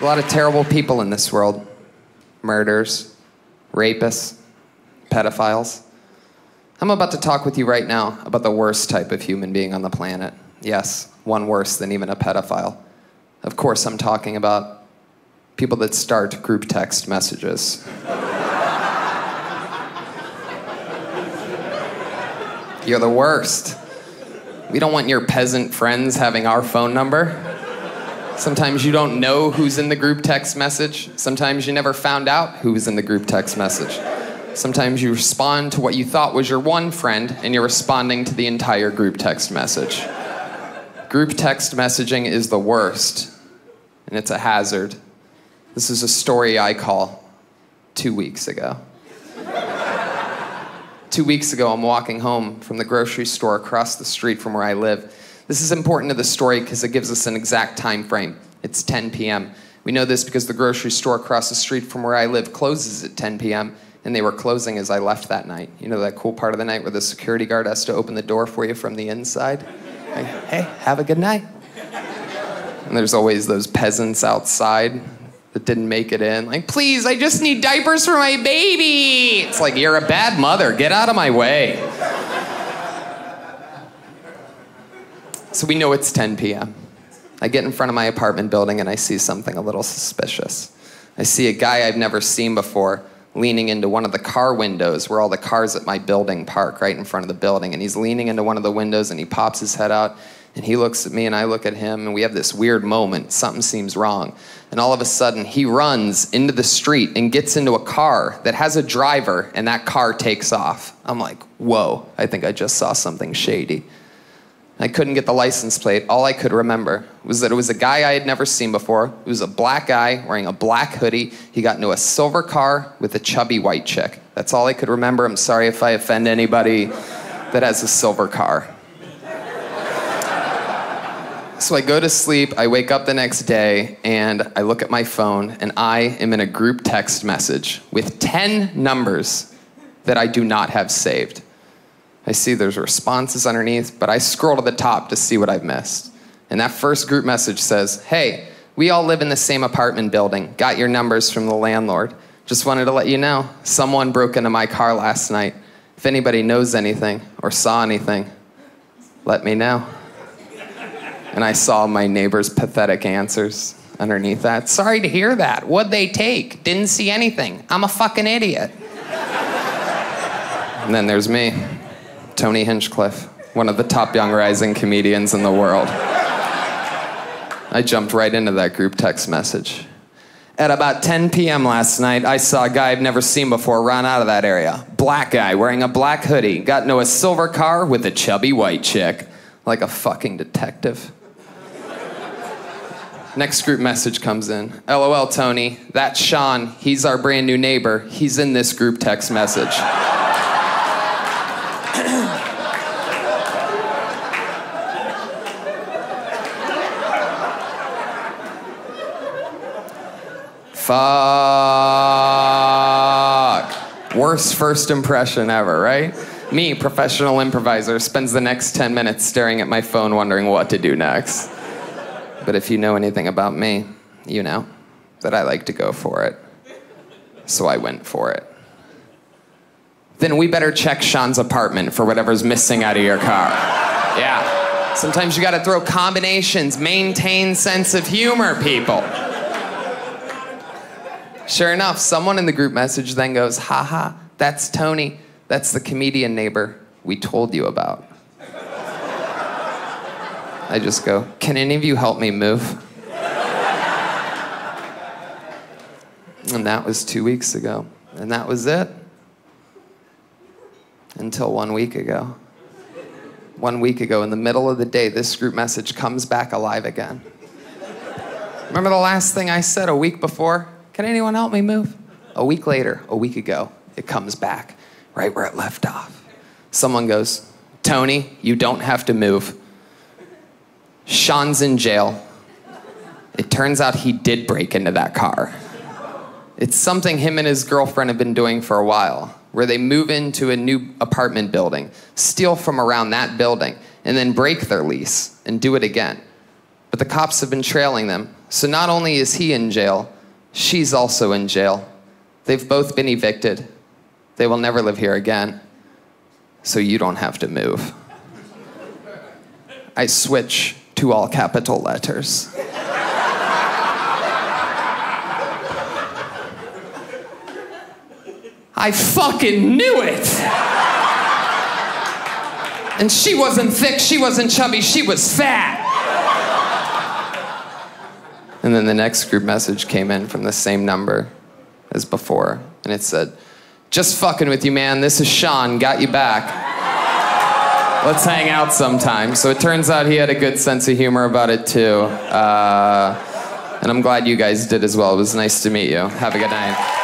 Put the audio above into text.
A lot of terrible people in this world. Murderers, rapists, pedophiles. I'm about to talk with you right now about the worst type of human being on the planet. Yes, one worse than even a pedophile. Of course, I'm talking about people that start group text messages. You're the worst. We don't want your peasant friends having our phone number. Sometimes you don't know who's in the group text message. Sometimes you never found out who was in the group text message. Sometimes you respond to what you thought was your one friend, and you're responding to the entire group text message. Group text messaging is the worst, and it's a hazard. This is a story I call 2 weeks ago. 2 weeks ago, I'm walking home from the grocery store across the street from where I live. This is important to the story because it gives us an exact time frame. It's 10 p.m. We know this because the grocery store across the street from where I live closes at 10 p.m., and they were closing as I left that night. You know that cool part of the night where the security guard has to open the door for you from the inside? Like, hey, have a good night. And there's always those peasants outside that didn't make it in. Like, please, I just need diapers for my baby. It's like, you're a bad mother. Get out of my way. So we know it's 10 p.m. I get in front of my apartment building and I see something a little suspicious. I see a guy I've never seen before leaning into one of the car windows where all the cars at my building park, right in front of the building. And he's leaning into one of the windows and he pops his head out and he looks at me and I look at him and we have this weird moment. Something seems wrong. And all of a sudden he runs into the street and gets into a car that has a driver and that car takes off. I'm like, whoa, I think I just saw something shady. I couldn't get the license plate. All I could remember was that it was a guy I had never seen before. It was a black guy wearing a black hoodie. He got into a silver car with a chubby white chick. That's all I could remember. I'm sorry if I offend anybody that has a silver car. So I go to sleep, I wake up the next day, and I look at my phone, and I am in a group text message with 10 numbers that I do not have saved. I see there's responses underneath, but I scroll to the top to see what I've missed. And that first group message says, hey, we all live in the same apartment building. Got your numbers from the landlord. Just wanted to let you know, someone broke into my car last night. If anybody knows anything or saw anything, let me know. And I saw my neighbor's pathetic answers underneath that. Sorry to hear that. What'd they take? Didn't see anything. I'm a fucking idiot. And then there's me. Tony Hinchcliffe, one of the top young rising comedians in the world. I jumped right into that group text message. At about 10 p.m. last night, I saw a guy I've never seen before run out of that area. Black guy wearing a black hoodie, got into a silver car with a chubby white chick. Like a fucking detective. Next group message comes in. LOL, Tony, that's Sean. He's our brand new neighbor. He's in this group text message. Fuck. Worst first impression ever, right? Me, professional improviser, spends the next 10 minutes staring at my phone wondering what to do next. But if you know anything about me, you know that I like to go for it. So I went for it. Then we better check Sean's apartment for whatever's missing out of your car. Yeah. Sometimes you gotta throw combinations, maintain sense of humor, people. Sure enough, someone in the group message then goes, haha, that's Tony. That's the comedian neighbor we told you about. I just go, can any of you help me move? And that was 2 weeks ago. And that was it. Until 1 week ago. 1 week ago, in the middle of the day, this group message comes back alive again. Remember the last thing I said a week before? Can anyone help me move? A week later, a week ago, it comes back. Right where it left off. Someone goes, Tony, you don't have to move. Sean's in jail. It turns out he did break into that car. It's something him and his girlfriend have been doing for a while, where they move into a new apartment building, steal from around that building, and then break their lease and do it again. But the cops have been trailing them, So not only is he in jail, she's also in jail. They've both been evicted. They will never live here again. So you don't have to move. I switch to all capital letters. I fucking knew it! And she wasn't thick, she wasn't chubby, she was fat! And then the next group message came in from the same number as before, and it said, "Just fucking with you, man. This is Sean. Got you back. Let's hang out sometime." So it turns out he had a good sense of humor about it, too. And I'm glad you guys did as well. It was nice to meet you. Have a good night.